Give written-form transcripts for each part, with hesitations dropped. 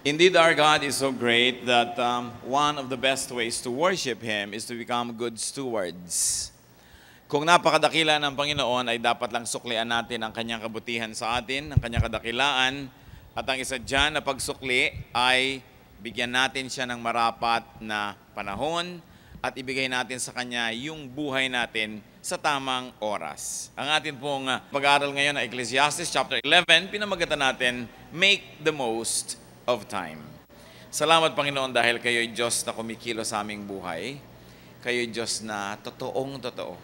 Indeed, our God is so great that one of the best ways to worship Him is to become good stewards. Kung napakadakila ng Panginoon, ay dapat lang suklian natin ang Kanyang kabutihan sa atin, ang Kanyang kadakilaan, at ang isa dyan na pagsukli ay bigyan natin siya ng marapat na panahon at ibigay natin sa Kanya yung buhay natin sa tamang oras. Ang atin pong pag-aaral ngayon na Ecclesiastes chapter 11, pinamagatan natin, Make the Most of Time. Salamat Panginoon dahil kayo'y Diyos na kumikilo sa aming buhay. Kayo'y Diyos na totoong-totoo.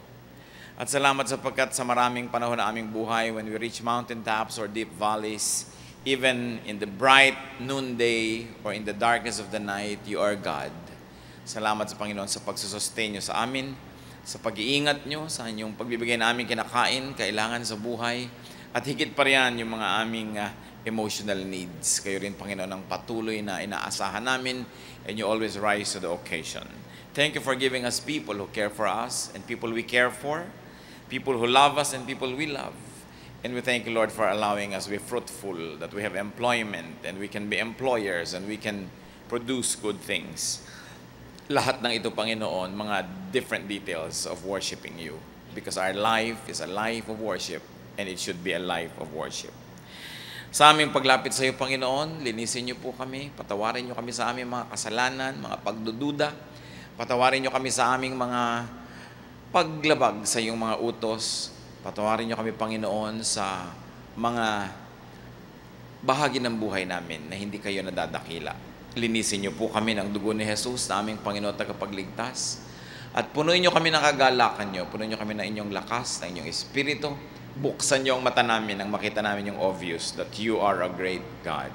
At salamat sapagkat sa maraming panahon na aming buhay, when we reach mountaintops or deep valleys, even in the bright noonday or in the darkness of the night, you are God. Salamat sa Panginoon sa pagsusustain nyo sa amin, sa pag-iingat nyo, sa inyong pagbibigay na aming kinakain, kailangan sa buhay, at higit pa riyan yung mga aming emotional needs. Kayo rin, Panginoon, ang patuloy na inaasahan namin, and you always rise to the occasion. Thank you for giving us people who care for us and people we care for, people who love us and people we love. And we thank you, Lord, for allowing us to be fruitful, that we have employment and we can be employers and we can produce good things. Lahat ng ito, Panginoon, mga different details of worshiping you. Because our life is a life of worship and it should be a life of worship. Sa aming paglapit sa iyo, Panginoon, linisin niyo po kami, patawarin niyo kami sa aming mga kasalanan, mga pagdududa, patawarin niyo kami sa aming mga paglabag sa iyong mga utos, patawarin niyo kami, Panginoon, sa mga bahagi ng buhay namin na hindi kayo nadadakila. Linisin niyo po kami ng dugo ni Jesus na aming Panginoon at tagapagligtas, at punuin niyo kami ng kagalakan niyo, punuin niyo kami ng inyong lakas, ng inyong espiritu. Buksan niyo ang mata namin nang makita namin yung obvious that you are a great God.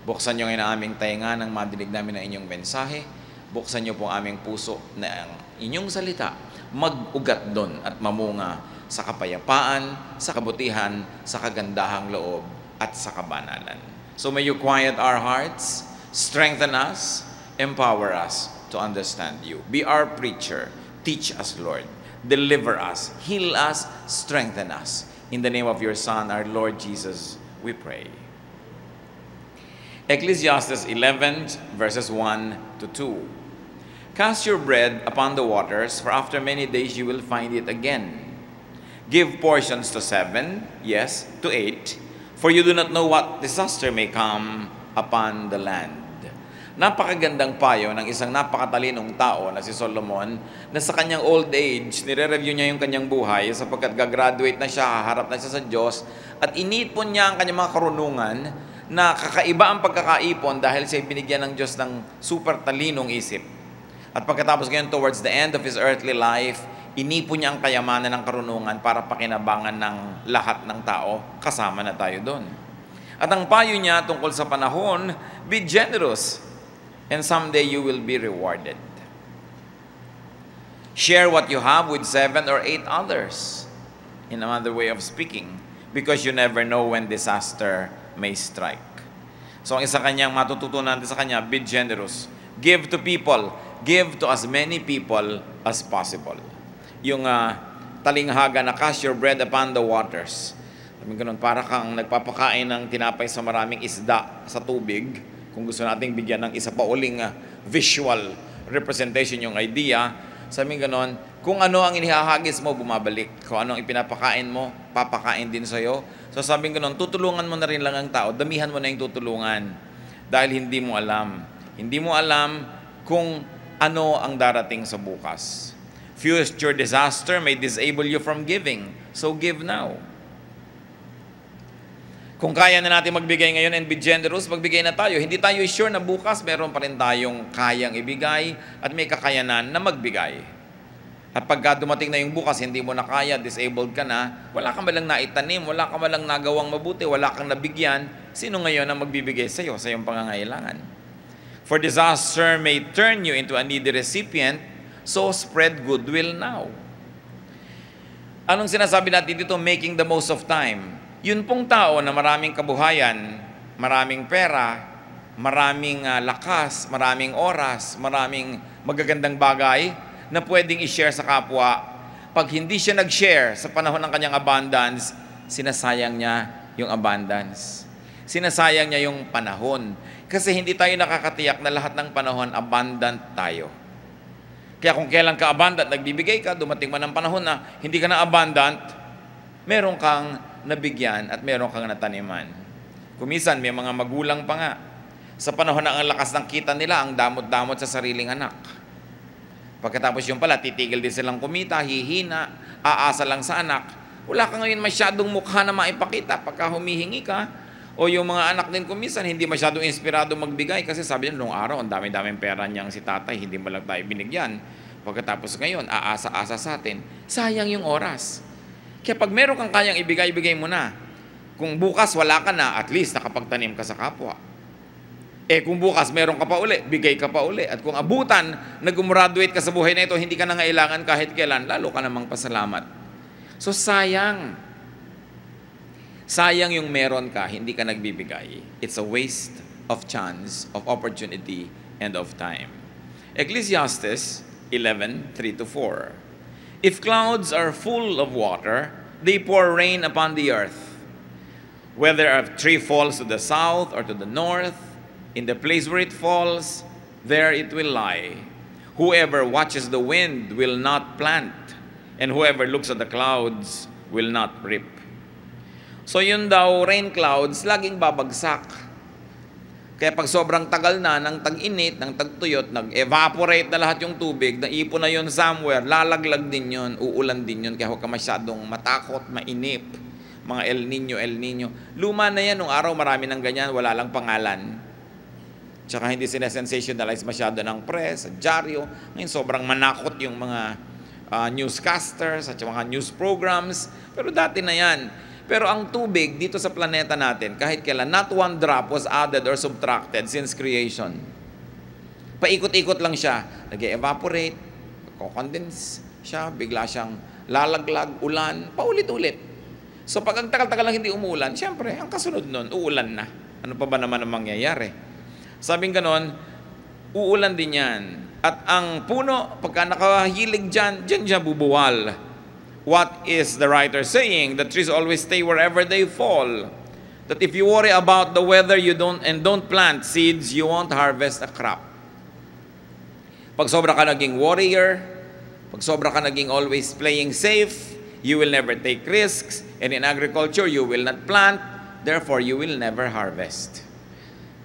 Buksan niyo ngayon ang aming tainga nang madinig namin ang inyong mensahe. Buksan niyo po ang aming puso na ang inyong salita mag-ugat doon at mamunga sa kapayapaan, sa kabutihan, sa kagandahang loob at sa kabanalan. So may you quiet our hearts, strengthen us, empower us to understand you. Be our preacher. Teach us, Lord. Deliver us, heal us, strengthen us. In the name of your Son, our Lord Jesus, we pray. Ecclesiastes 11, verses 1 to 2. Cast your bread upon the waters, for after many days you will find it again. Give portions to 7, yes, to 8, for you do not know what disaster may come upon the land. Napakagandang payo ng isang napakatalinong tao na si Solomon na sa kanyang old age, nire-review niya yung kanyang buhay sapagkat gagraduate na siya, haharap na siya sa Diyos, at inipon niya ang kanyang mga karunungan na kakaiba ang pagkakaipon dahil siya binigyan ng Diyos ng super talinong isip. At pagkatapos ngayon, towards the end of his earthly life, inipon niya ang kayamanan ng karunungan para pakinabangan ng lahat ng tao, kasama na tayo doon. At ang payo niya tungkol sa panahon, be generous, and someday you will be rewarded. Share what you have with 7 or 8 others, in another way of speaking, because you never know when disaster may strike. So ang isa kanyang matututunan natin sa kanya, be generous. Give to people. Give to as many people as possible. Yung talinghaga na cast your bread upon the waters. Sabi ganun, para kang nagpapakain ng tinapay sa maraming isda sa tubig. Kung gusto nating bigyan ng isa pa uling visual representation yung idea, sabi ganon, kung ano ang inihahagis mo, bumabalik. Kung ano ang ipinapakain mo, papakain din sa'yo. So sabi ganon, tutulungan mo na rin lang ang tao, damihan mo na yung tutulungan. Dahil hindi mo alam. Hindi mo alam kung ano ang darating sa bukas. Future disaster may disable you from giving. So give now. Kung kaya na natin magbigay ngayon and be generous, magbigay na tayo. Hindi tayo sure na bukas meron pa rin tayong kayang ibigay at may kakayanan na magbigay. At pagka dumating na yung bukas, hindi mo na kaya, disabled ka na, wala kang malang naitanim, wala kang malang nagawang mabuti, wala kang nabigyan, sino ngayon ang magbibigay sa iyo, sa iyong pangangailangan? For disaster may turn you into a needy recipient, so spread goodwill now. Anong sinasabi natin dito? Making the most of time. Yun pong tao na maraming kabuhayan, maraming pera, maraming lakas, maraming oras, maraming magagandang bagay na pwedeng i-share sa kapwa, pag hindi siya nag-share sa panahon ng kanyang abundance, sinasayang niya yung abundance. Sinasayang niya yung panahon. Kasi hindi tayo nakakatiyak na lahat ng panahon abundant tayo. Kaya kung kailan ka abundant, nagbibigay ka, dumating man ang panahon na hindi ka na abundant, meron kang nabigyan at meron kang nataniman. Kumisan, may mga magulang pa nga. Sa panahon na ang lakas ng kita nila, ang damot-damot sa sariling anak. Pagkatapos yung pala, titigil din silang kumita, hihina, aasa lang sa anak. Wala ka ngayon masyadong mukha na maipakita pagka humihingi ka. O yung mga anak din kumisan, hindi masyadong inspirado magbigay kasi sabi niya, noong araw, ang dami-daming pera niyang si tatay, hindi mo lang tayo binigyan. Pagkatapos ngayon, aasa-asa sa atin. Sayang yung oras. Kaya pag meron kang kayang ibigay mo na. Kung bukas wala ka na, at least nakapagtanim ka sa kapwa. Kung bukas meron ka pa uli, bigay ka pa uli. At kung abutan, nag-graduate ka sa buhay na ito, hindi ka na ngailangan kahit kailan, lalo ka namang pasalamat. So sayang. Sayang yung meron ka, hindi ka nagbibigay. It's a waste of chance, of opportunity, and of time. Ecclesiastes 11:3-4. If clouds are full of water, they pour rain upon the earth. Whether a tree falls to the south or to the north, in the place where it falls, there it will lie. Whoever watches the wind will not plant, and whoever looks at the clouds will not reap. So yun daw, rain clouds, laging babagsak. Kaya pag sobrang tagal na ng tag-init, ng tagtuyot, nag-evaporate na lahat yung tubig, naipon na yun somewhere, lalaglag din yun, uulan din yun, kaya huwag ka masyadong matakot, mainip. Mga El Nino. Luma na yan, nung araw marami ng ganyan, wala lang pangalan. Tsaka hindi sinasensationalize masyado ng press, dyaryo. Ngayon sobrang manakot yung mga newscasters at mga news programs. Pero dati na yan. Pero ang tubig dito sa planeta natin, kahit kailan, not one drop was added or subtracted since creation. Paikot-ikot lang siya. Nag-evaporate, condense siya, bigla siyang lalaglag, ulan, paulit-ulit. So pag ang tagal-tagal lang hindi umulan, siyempre, ang kasunod nun, uulan na. Ano pa ba naman ang mangyayari? Sabing ganon, uulan din yan. At ang puno, pagka nakahilig dyan siya bubuwal. What is the writer saying? The trees always stay wherever they fall. That if you worry about the weather don't plant seeds, you won't harvest a crop. Pag sobra ka naging warrior, pag sobra ka naging always playing safe, you will never take risks, and in agriculture, you will not plant, therefore, you will never harvest.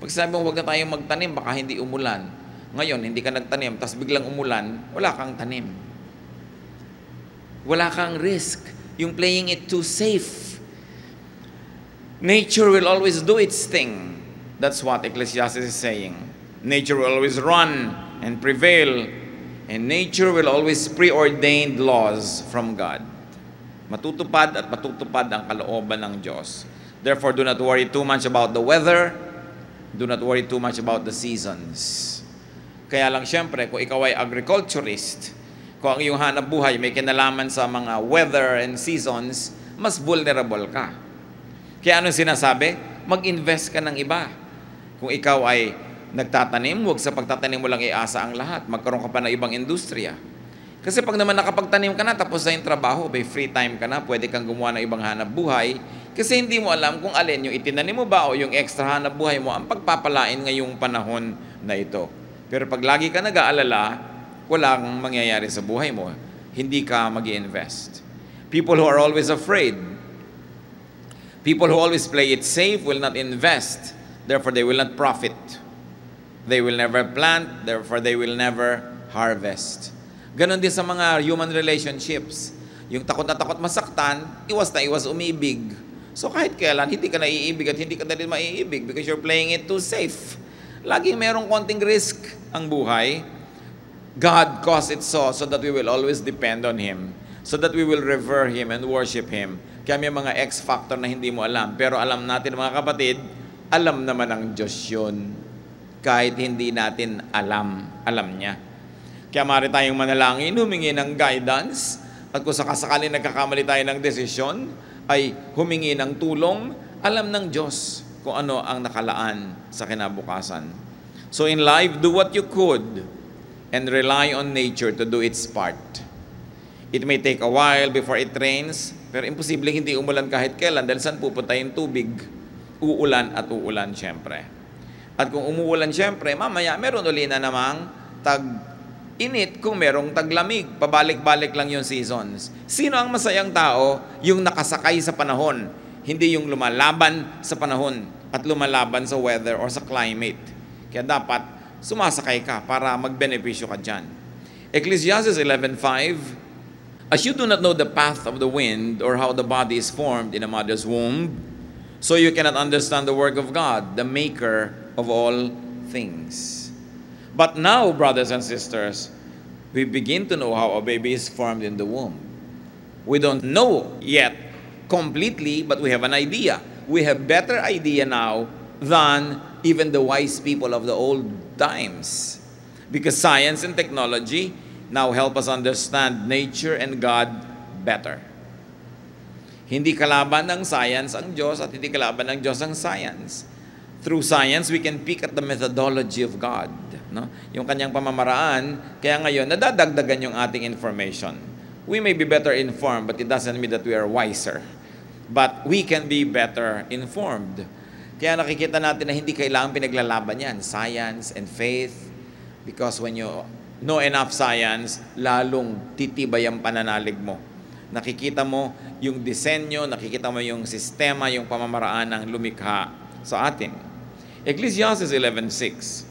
Pag sabi mo, huwag na tayong magtanim, baka hindi umulan. Ngayon, hindi ka nagtanim, tapos biglang umulan, wala kang tanim. Wala kang risk. Yung playing it too safe. Nature will always do its thing. That's what Ecclesiastes is saying. Nature will always run and prevail. And nature will always preordained laws from God. Matutupad at matutupad ang kalooban ng Diyos. Therefore, do not worry too much about the weather. Do not worry too much about the seasons. Kaya lang siyempre, kung ikaw ay agriculturist, kung ang iyong hanap buhay may kinalaman sa mga weather and seasons, mas vulnerable ka. Kaya anong sinasabi? Mag-invest ka ng iba. Kung ikaw ay nagtatanim, huwag sa pagtatanim mo lang iasa ang lahat. Magkaroon ka pa ng ibang industriya. Kasi pag naman nakapagtanim ka na, tapos na yung trabaho, may free time ka na, pwede kang gumawa ng ibang hanap buhay. Kasi hindi mo alam kung alin yung itinanim mo ba o yung extra hanap buhay mo ang pagpapalain ngayong panahon na ito. Pero pag lagi ka nag-aalala, walang mangyayari sa buhay mo. Hindi ka mag-i-invest. People who are always afraid, people who always play it safe will not invest. Therefore, they will not profit. They will never plant. Therefore, they will never harvest. Ganon din sa mga human relationships. Yung takot na takot masaktan, iwas na iwas umibig. So kahit kailan, hindi ka naiibig at hindi ka na rin maiibig because you're playing it too safe. Laging merong konting risk ang buhay. God caused it so that we will always depend on Him, so that we will revere Him and worship Him. Kaya may mga X-factor na hindi mo alam, pero alam natin mga kapatid, alam naman ng Diyos yun. Kahit hindi natin alam niya. Kaya maaari tayong manalangin, humingi ng guidance, at kung sakasakali nagkakamali tayo ng desisyon, ay humingi ng tulong, alam ng Diyos kung ano ang nakalaan sa kinabukasan. So in life, do what you could, and rely on nature to do its part. It may take a while before it rains, pero imposible hindi umulan kahit kailan dahil saan pupunta yung tubig. uulan at uulan syempre. At kung umuulan syempre, mamaya meron uli na namang tag-init kung merong taglamig. Pabalik-balik lang yung seasons. Sino ang masayang tao? Yung nakasakay sa panahon, hindi yung lumalaban sa panahon at lumalaban sa weather or sa climate. Kaya dapat sumasakay ka para magbenepisyo ka dyan. Ecclesiastes 11:5, as you do not know the path of the wind or how the body is formed in a mother's womb, so you cannot understand the work of God, the maker of all things. But now, brothers and sisters, we begin to know how a baby is formed in the womb. We don't know yet completely, but we have an idea. We have better idea now than even the wise people of the old times. Because science and technology now help us understand nature and God better. Hindi kalaban ng science ang Diyos at hindi kalaban ng Diyos ang science. Through science, we can pick at the methodology of God. No? Yung kanyang pamamaraan, kaya ngayon, nadadagdagan yung ating information. We may be better informed, but it doesn't mean that we are wiser. But we can be better informed. Kaya nakikita natin na hindi kailangan pinaglalaban yan, science and faith. Because when you know enough science, lalong titibay ang pananalig mo. Nakikita mo yung disenyo, nakikita mo yung sistema, yung pamamaraan ng lumikha sa atin. Ecclesiastes 11:6.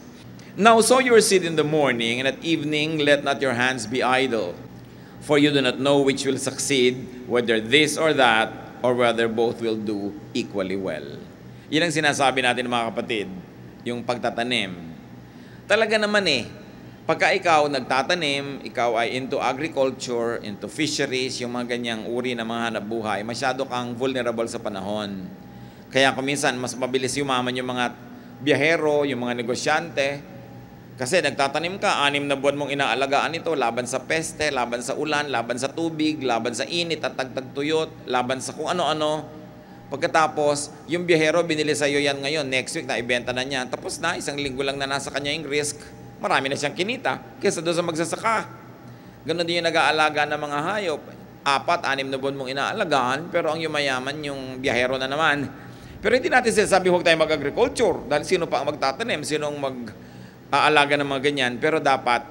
Now sow your seed in the morning, and at evening let not your hands be idle. For you do not know which will succeed, whether this or that, or whether both will do equally well. Yan ang sinasabi natin mga kapatid, yung pagtatanim. Talaga naman pagka ikaw nagtatanim, ikaw ay into agriculture, into fisheries, yung mga ganyang uri ng mga hanapbuhay, masyado kang vulnerable sa panahon. Kaya kuminsan, mas mabilis yumaman yung mga biyahero, yung mga negosyante. Kasi nagtatanim ka, 6 na buwan mong inaalagaan ito, laban sa peste, laban sa ulan, laban sa tubig, laban sa init at tagtagtuyot, laban sa kung ano-ano. Pagkatapos, yung biyahero, binili sa iyo yan ngayon, next week na ibenta na niya. Tapos na, 1 linggo lang na nasa kanya yung risk. Marami na siyang kinita kaysa doon sa magsasaka. Ganon din yung nag-aalaga ng mga hayop. 4, 6 na buwan mong inaalagaan, pero ang yumayaman yung biyahero na naman. Pero hindi natin sinasabi huwag tayo mag-agriculture dahil sino pa ang magtatanim, sino ang mag-aalaga ng mga ganyan. Pero dapat,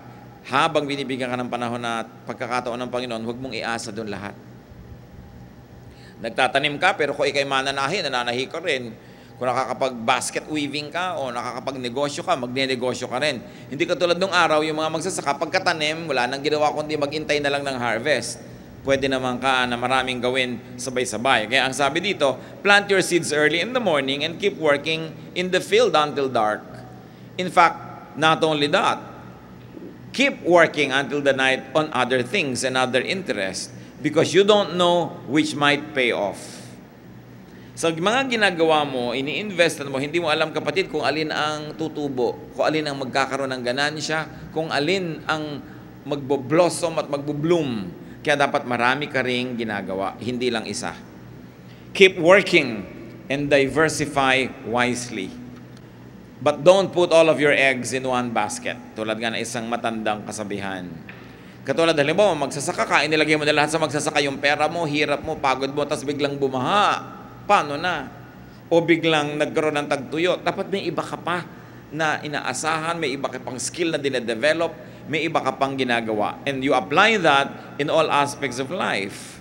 habang binibigyan ka ng panahon at pagkakataon ng Panginoon, huwag mong iasa doon lahat. Nagtatanim ka, pero kung ikay mananahi, nananahi ka rin. Kung nakakapag-basket weaving ka o nakakapag-negosyo ka, magne-negosyo ka rin. Hindi katulad nung araw, yung mga magsasaka, pagkatanim, wala nang ginawa kundi maghintay na lang ng harvest. Pwede naman ka na maraming gawin sabay-sabay. Kaya ang sabi dito, plant your seeds early in the morning and keep working in the field until dark. In fact, not only that, keep working until the night on other things and other interests because you don't know which might pay off. Sa mga ginagawa mo, ini-investan mo, hindi mo alam kapatid kung alin ang tutubo, kung alin ang magkakaroon ng ganansya, kung alin ang magbo-blossom at magbo-bloom. Kaya dapat marami ka ring ginagawa, hindi lang isa. Keep working and diversify wisely. But don't put all of your eggs in one basket. Tulad nga na isang matandang kasabihan. Katulad, halimbawa, magsasaka ka, inilagay mo na lahat sa magsasaka yung pera mo, hirap mo, pagod mo, tapos biglang bumaha. Paano na? O biglang nagkaroon ng tagtuyot. Dapat may iba ka pa na inaasahan, may iba ka pang skill na dinedevelop, may iba ka pang ginagawa. And you apply that in all aspects of life.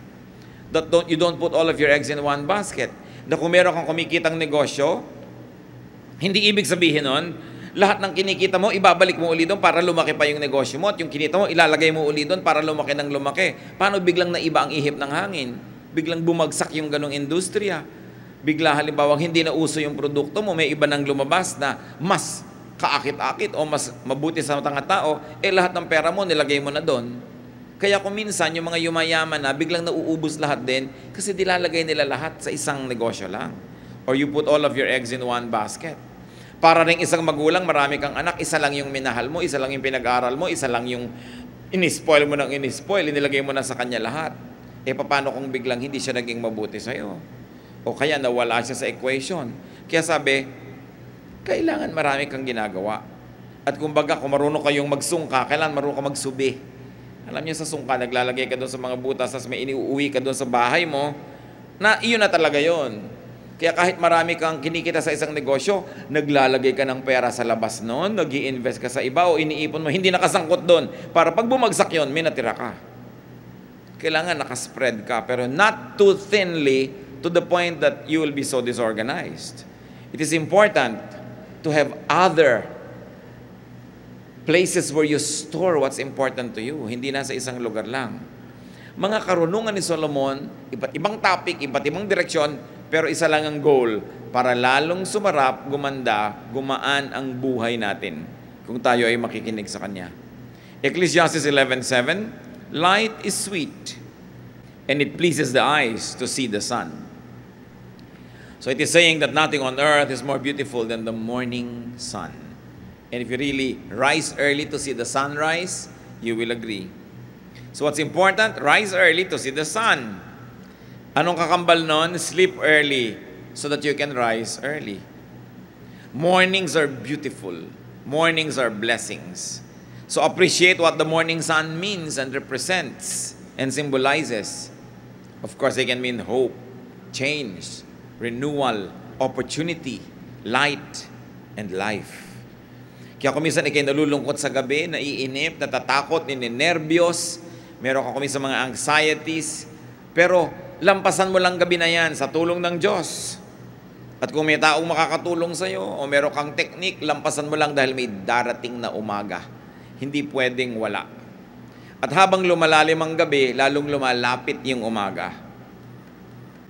You don't put all of your eggs in one basket. Na kung meron kang kumikitang negosyo, hindi ibig sabihin nun, lahat ng kinikita mo, ibabalik mo uli doon para lumaki pa yung negosyo mo. At yung kinita mo, ilalagay mo uli doon para lumaki ng lumaki. Paano biglang naiba ang ihip ng hangin? Biglang bumagsak yung ganong industriya. Bigla halimbawa hindi na uso yung produkto mo, may iba nang lumabas na mas kaakit-akit o mas mabuti sa mga tao, lahat ng pera mo nilagay mo na doon. Kaya kung minsan yung mga yumayaman na biglang nauubos lahat din kasi dilalagay nila lahat sa isang negosyo lang. Or you put all of your eggs in one basket. Para rin isang magulang, marami kang anak, isa lang yung minahal mo, isa lang yung pinag-aral mo, isa lang yung inispoil mo ng inispoil, inilagay mo na sa kanya lahat. Paano kung biglang hindi siya naging mabuti sa'yo? O kaya nawala siya sa equation. Kaya sabi, kailangan marami kang ginagawa. At kumbaga, kung marunong kayong magsungka, kailangan marunong ka magsubi. Alam niyo sa sungka, naglalagay ka doon sa mga butas, tapos may iniuwi ka doon sa bahay mo, na iyon na talaga yon. Kaya kahit marami kang kinikita sa isang negosyo, naglalagay ka ng pera sa labas noon, nag-i-invest ka sa iba o iniipon mo, hindi nakasangkot doon. Para pag bumagsak yon, may natira ka. Kailangan nakaspread ka, pero not too thinly to the point that you will be so disorganized. It is important to have other places where you store what's important to you. Hindi nasa isang lugar lang. Mga karunungan ni Solomon, iba't ibang topic, iba't ibang direksyon, pero isa lang ang goal, para lalong sumarap, gumanda, gumaan ang buhay natin kung tayo ay makikinig sa Kanya. Ecclesiastes 11:7, light is sweet, and it pleases the eyes to see the sun. So it is saying that nothing on earth is more beautiful than the morning sun. And if you really rise early to see the sunrise, you will agree. So what's important? Rise early to see the sun. Anong kakambal nun? Sleep early so that you can rise early. Mornings are beautiful. Mornings are blessings. So appreciate what the morning sun means and represents and symbolizes. Of course, they can mean hope, change, renewal, opportunity, light, and life. Kaya kung minsan ikay nalulungkot sa gabi, naiinip, natatakot, ninenervyos, meron ka kung minsan mga anxieties, pero lampasan mo lang gabi na yan sa tulong ng Diyos. At kung may taong makakatulong sa'yo o meron kang teknik, lampasan mo lang dahil may darating na umaga. Hindi pwedeng wala. At habang lumalalim ang gabi, lalong lumalapit yung umaga.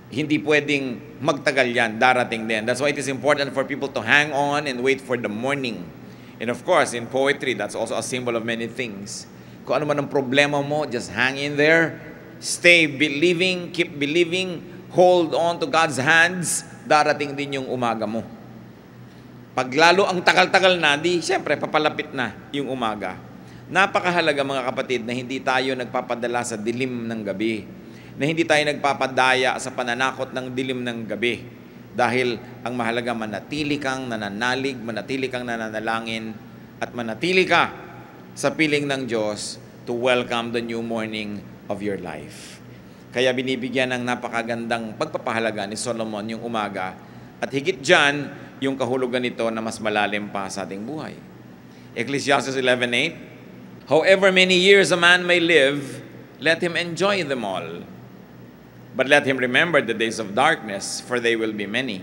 Hindi pwedeng magtagal yan, darating din. That's why it is important for people to hang on and wait for the morning. And of course, in poetry, that's also a symbol of many things. Kung ano man ang problema mo, just hang in there. Stay believing, keep believing, hold on to God's hands, darating din yung umaga mo. Pag lalo ang tagal-tagal na, di, siyempre, papalapit na yung umaga. Napakahalaga mga kapatid na hindi tayo nagpapadala sa dilim ng gabi, na hindi tayo nagpapadaya sa pananakot ng dilim ng gabi. Dahil ang mahalaga, manatili kang nananalig, manatili kang nananalangin, at manatili ka sa piling ng Diyos to welcome the new morning of your life. Kaya binibigyan ng napakagandang pagpapahalaga ni Solomon yung umaga, at higit dyan, yung kahulugan nito na mas malalim pa sa ating buhay. Ecclesiastes 11:8, however many years a man may live, let him enjoy them all. But let him remember the days of darkness, for they will be many.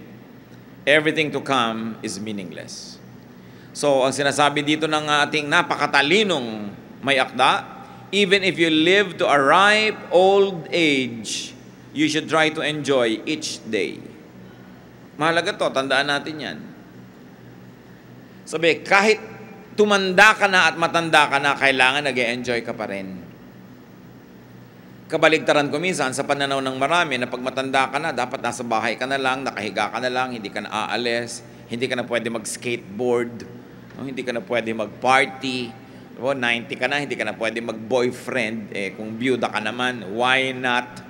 Everything to come is meaningless. So, ang sinasabi dito ng ating napakatalinong may akda, even if you live to a ripe old age, you should try to enjoy each day. Mahalaga to, tandaan natin yan. Sabi, kahit tumanda ka na at matanda ka na, kailangan nag-e-enjoy ka pa rin. Kabaligtaran ko minsan sa pananaw ng marami na pag matanda ka na, dapat nasa bahay ka na lang, nakahiga ka na lang, hindi ka na aalis, hindi ka na pwede mag-skateboard, hindi ka na pwede mag-party, 90 ka na, hindi ka na pwede mag-boyfriend, kung byuda ka naman, why not?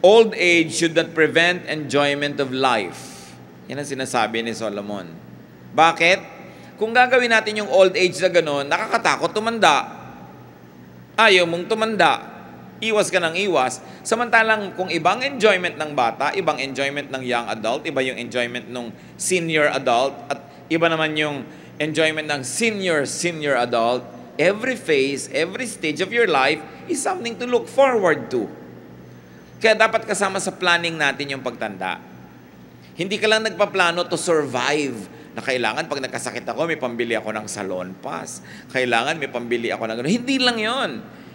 Old age should not prevent enjoyment of life. Yan ang sinasabi ni Solomon. Bakit? Kung gagawin natin yung old age na gano'n, nakakatakot tumanda. Ayaw mong tumanda. Iwas ka ng iwas. Samantalang kung ibang enjoyment ng bata, ibang enjoyment ng young adult, iba yung enjoyment ng senior adult, at iba naman yung enjoyment ng senior adult, every phase, every stage of your life is something to look forward to. Kaya dapat kasama sa planning natin yung pagtanda. Hindi ka lang nagpaplano to survive, na kailangan pag nagkasakit ako, may pambili ako ng salon pass. Kailangan may pambili ako ng gano'n. Hindi lang yon.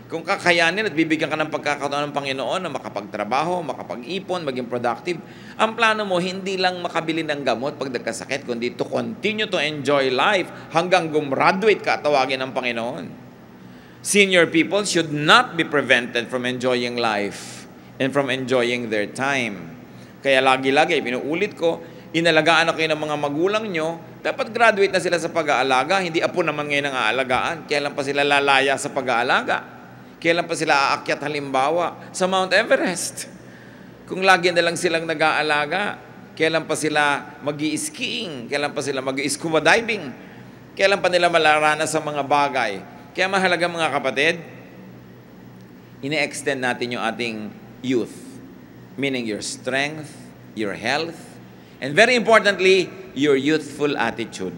Kung kakayanin at bibigyan ka ng pagkakataon ng Panginoon na makapagtrabaho, makapag-ipon, maging productive, ang plano mo hindi lang makabili ng gamot pag nagkasakit, kundi to continue to enjoy life hanggang gumraduate ka, tawagin ng Panginoon. Senior people should not be prevented from enjoying life and from enjoying their time. Kaya lagi-lagi, pinuulit ko, inalagaan na kayo ng mga magulang nyo, dapat graduate na sila sa pag-aalaga, hindi apo naman ngayon ang aalagaan. Kailan pa sila lalaya sa pag-aalaga? Kailan pa sila aakyat halimbawa sa Mount Everest? Kung lagi na lang silang nag-aalaga, kailan pa sila mag-i-skiing? Kailan pa sila mag-i-scuba diving? Kailan pa nila malarana sa mga bagay? Kaya mahalaga mga kapatid, ine-extend natin yung ating youth. Meaning your strength, your health, And very importantly, your youthful attitude.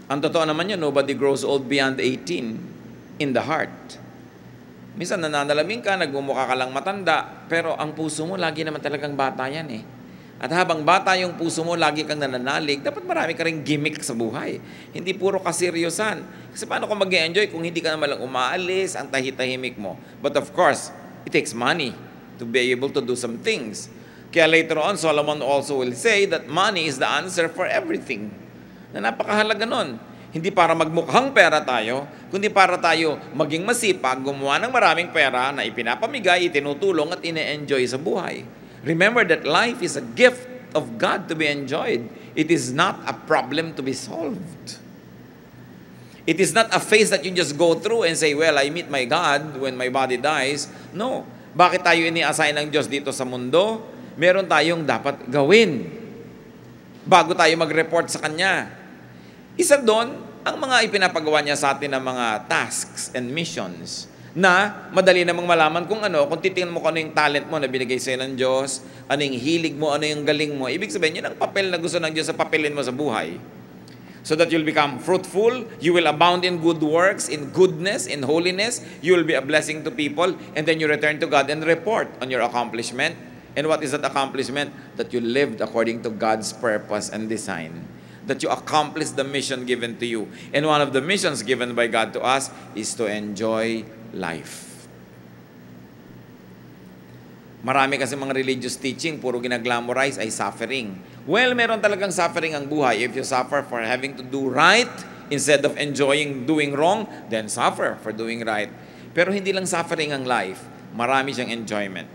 Ang totoo naman yun, nobody grows old beyond 18 in the heart. Minsan nananalamin ka, nagmumukha ka lang matanda, pero ang puso mo lagi naman talagang bata yan eh. At habang bata yung puso mo, lagi kang nananalig, dapat marami ka ring gimmick sa buhay. Hindi puro kaseryosan. Kasi paano ka mag-enjoy kung hindi ka naman lang umaalis, ang tahitahimik mo? But of course, it takes money to be able to do some things. Kaya later on, Solomon also will say that money is the answer for everything. Na napakahalaga nun. Hindi para magmukhang pera tayo, kundi para tayo maging masipag, gumawa ng maraming pera na ipinapamigay, itinutulong at ine-enjoy sa buhay. Remember that life is a gift of God to be enjoyed. It is not a problem to be solved. It is not a phase that you just go through and say, well, I meet my God when my body dies. No. Bakit tayo ini-assign ng Diyos dito sa mundo? Meron tayong dapat gawin bago tayo mag-report sa Kanya. Isa doon, ang mga ipinapagawa niya sa atin ng mga tasks and missions na madali namang malaman kung titingnan mo kung ano yung talent mo na binigay sa'yo ng Diyos, ano yung hilig mo, ano yung galing mo. Ibig sabihin, yun ang papel na gusto ng Diyos sa papelin mo sa buhay. So that you'll become fruitful, you will abound in good works, in goodness, in holiness, you will be a blessing to people, and then you return to God and report on your accomplishment. And what is that accomplishment? That you lived according to God's purpose and design. That you accomplish the mission given to you. And one of the missions given by God to us is to enjoy life. Marami kasi mga religious teaching, puro ginaglamorize ay suffering. Well, meron talagang suffering ang buhay. If you suffer for having to do right instead of enjoying doing wrong, then suffer for doing right. Pero hindi lang suffering ang life, marami siyang enjoyment.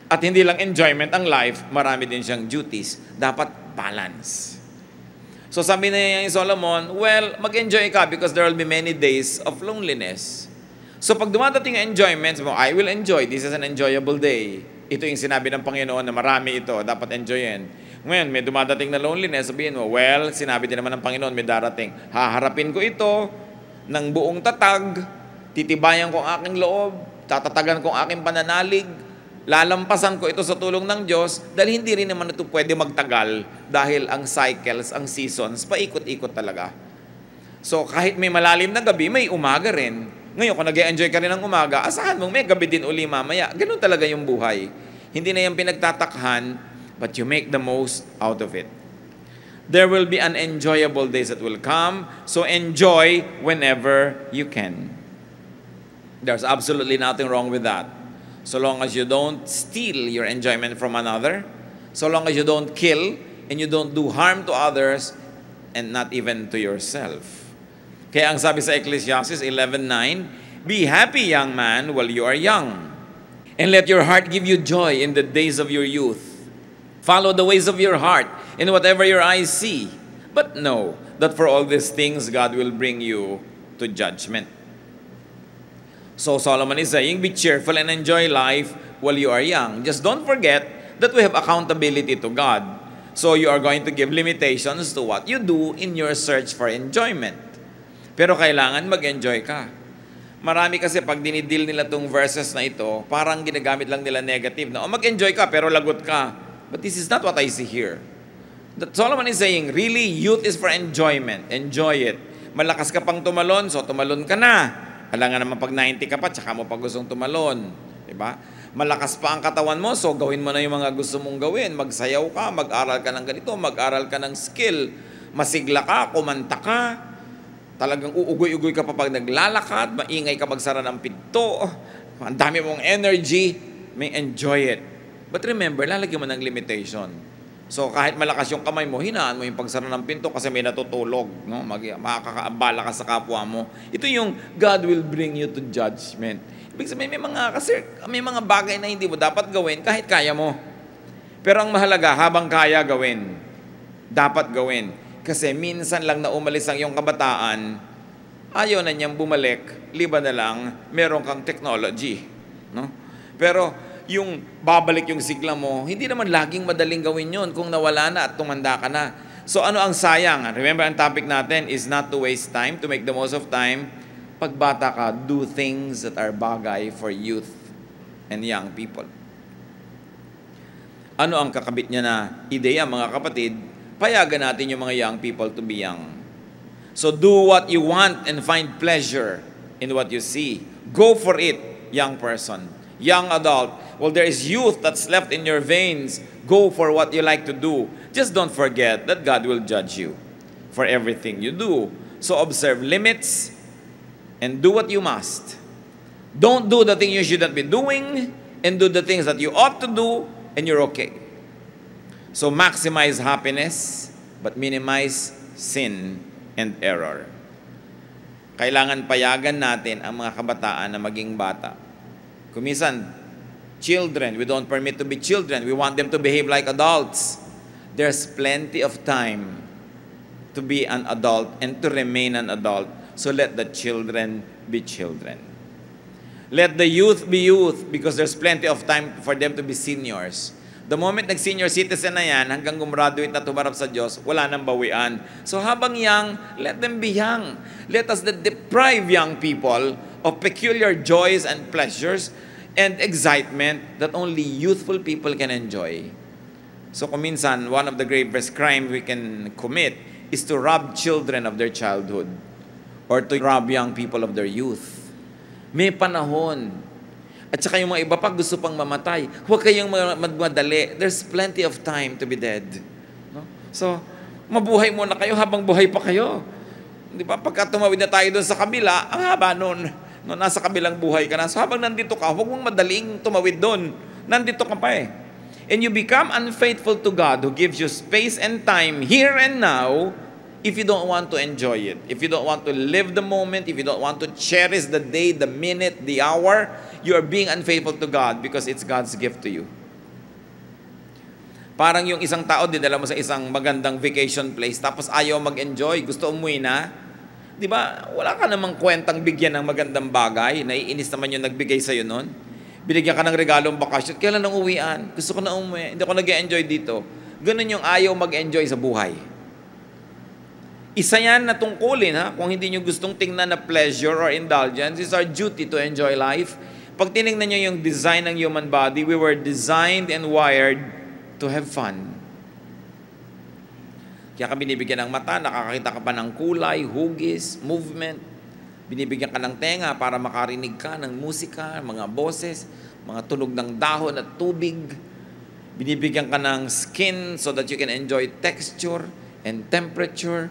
At hindi lang enjoyment ang life, marami din siyang duties. Dapat balance. So sabi na niya yung Solomon, well, mag-enjoy ka because there will be many days of loneliness. So pag dumadating ang enjoyments mo, I will enjoy. This is an enjoyable day. Ito yung sinabi ng Panginoon na marami ito, dapat enjoyin. Ngayon, may dumadating na loneliness, sabihin mo, well, sinabi din naman ng Panginoon, may darating. Haharapin ko ito ng buong tatag, titibayan ko ang aking loob, tatatagan ko ang aking pananalig, lalampasan ko ito sa tulong ng Diyos dahil hindi rin naman ito pwede magtagal dahil ang cycles, ang seasons, paikot-ikot talaga. So kahit may malalim na gabi, may umaga rin. Ngayon, kung nag-enjoy ka rin ng umaga, asahan mong may gabi din uli mamaya. Ganun talaga yung buhay. Hindi na yung pinagtatakhan, but you make the most out of it. There will be unenjoyable days that will come, so enjoy whenever you can. There's absolutely nothing wrong with that. So long as you don't steal your enjoyment from another, so long as you don't kill, and you don't do harm to others, and not even to yourself. Kaya ang sabi sa Ecclesiastes 11:9, be happy, young man, while you are young, and let your heart give you joy in the days of your youth. Follow the ways of your heart, in whatever your eyes see. But know that for all these things, God will bring you to judgment. So Solomon is saying, be cheerful and enjoy life while you are young. Just don't forget that we have accountability to God. So you are going to give limitations to what you do in your search for enjoyment. Pero kailangan mag-enjoy ka. Marami kasi pag dinidil nila tong verses na ito, parang ginagamit lang nila negative na, mag-enjoy ka pero lagot ka. But this is not what I see here. That Solomon is saying, really, youth is for enjoyment. Enjoy it. Malakas ka pang tumalon, so tumalon ka na. Alam nga naman pag 90 ka pa, tsaka mo pa gustong tumalon. Diba? Malakas pa ang katawan mo, so gawin mo na yung mga gusto mong gawin. Magsayaw ka, mag-aral ka ng ganito, mag-aral ka ng skill. Masigla ka, kumanta ka. Talagang uugoy-ugoy ka pa pag naglalakad, maingay ka magsara ng pinto. Ang dami mong energy, may enjoy it. But remember, lalagyan mo ng limitation. So kahit malakas yung kamay mo, hinaan mo yung pagsara ng pinto kasi may natutulog, no? Makakaabala ka sa kapwa mo. Ito yung God will bring you to judgment. Ibig sabihin, may mga bagay na hindi mo dapat gawin kahit kaya mo. Pero ang mahalaga, habang kaya gawin, dapat gawin. Kasi minsan lang na umalis ang iyong kabataan, ayaw na niyang bumalik, liba na lang, meron kang technology. No? Pero yung babalik yung sigla mo, hindi naman laging madaling gawin yun kung nawala na at tumanda ka na. So ano ang sayang? Remember, ang topic natin is not to waste time, to make the most of time. Pag bata ka, do things that are bagay for youth and young people. Ano ang kakabit niya na ideya, mga kapatid? Payagan natin yung mga young people to be young. So do what you want and find pleasure in what you see. Go for it, young person, young adult. Well, there is youth that's left in your veins. Go for what you like to do. Just don't forget that God will judge you for everything you do. So observe limits and do what you must. Don't do the thing you shouldn't be doing, and do the things that you ought to do, and you're okay. So maximize happiness, but minimize sin and error. Kailangan payagan natin ang mga kabataan na maging bata. Kuminsan, children, we don't permit to be children. We want them to behave like adults. There's plenty of time to be an adult and to remain an adult. So let the children be children. Let the youth be youth because there's plenty of time for them to be seniors. The moment nag-senior citizen na yan, hanggang gumraduate na tumarap sa Diyos, wala nang bawian. So habang young, let them be young. Let us not deprive young people of peculiar joys and pleasures and excitement that only youthful people can enjoy. So kuminsan, one of the gravest crimes we can commit is to rob children of their childhood or to rob young people of their youth. May panahon. At saka yung mga iba pa gusto pang mamatay. Huwag kayong magmadali. There's plenty of time to be dead. No? So, mabuhay muna kayo habang buhay pa kayo. Di ba? Pagka tumawid na tayo doon sa kabila, ang haba noon. No, nasa kabilang buhay ka na. So, habang nandito ka, huwag mong madaling tumawid doon. Nandito ka pa eh. And you become unfaithful to God who gives you space and time here and now if you don't want to enjoy it, if you don't want to live the moment, if you don't want to cherish the day, the minute, the hour, you are being unfaithful to God because it's God's gift to you. Parang yung isang tao, dinala mo sa isang magandang vacation place, tapos ayaw mag-enjoy, gusto umuwi na. Di ba? Wala ka namang kwentang bigyan ng magandang bagay. Naiinis naman yung nagbigay sa'yo nun. Binigyan ka ng regalong bakasyon. Kailan nang uwian? Gusto ko na umuwi. Hindi ko nag-enjoy dito. Ganun yung ayaw mag-enjoy sa buhay. Isa yan na tungkulin, ha? Kung hindi nyo gustong tingnan na pleasure or indulgence, it's our duty to enjoy life. Pag tinignan nyo yung design ng human body, we were designed and wired to have fun. Kaya ka binibigyan ng mata, nakakakita ka pa ng kulay, hugis, movement. Binibigyan ka ng tenga para makarinig ka ng musika, mga boses, mga tunog ng dahon at tubig. Binibigyan ka ng skin so that you can enjoy texture and temperature.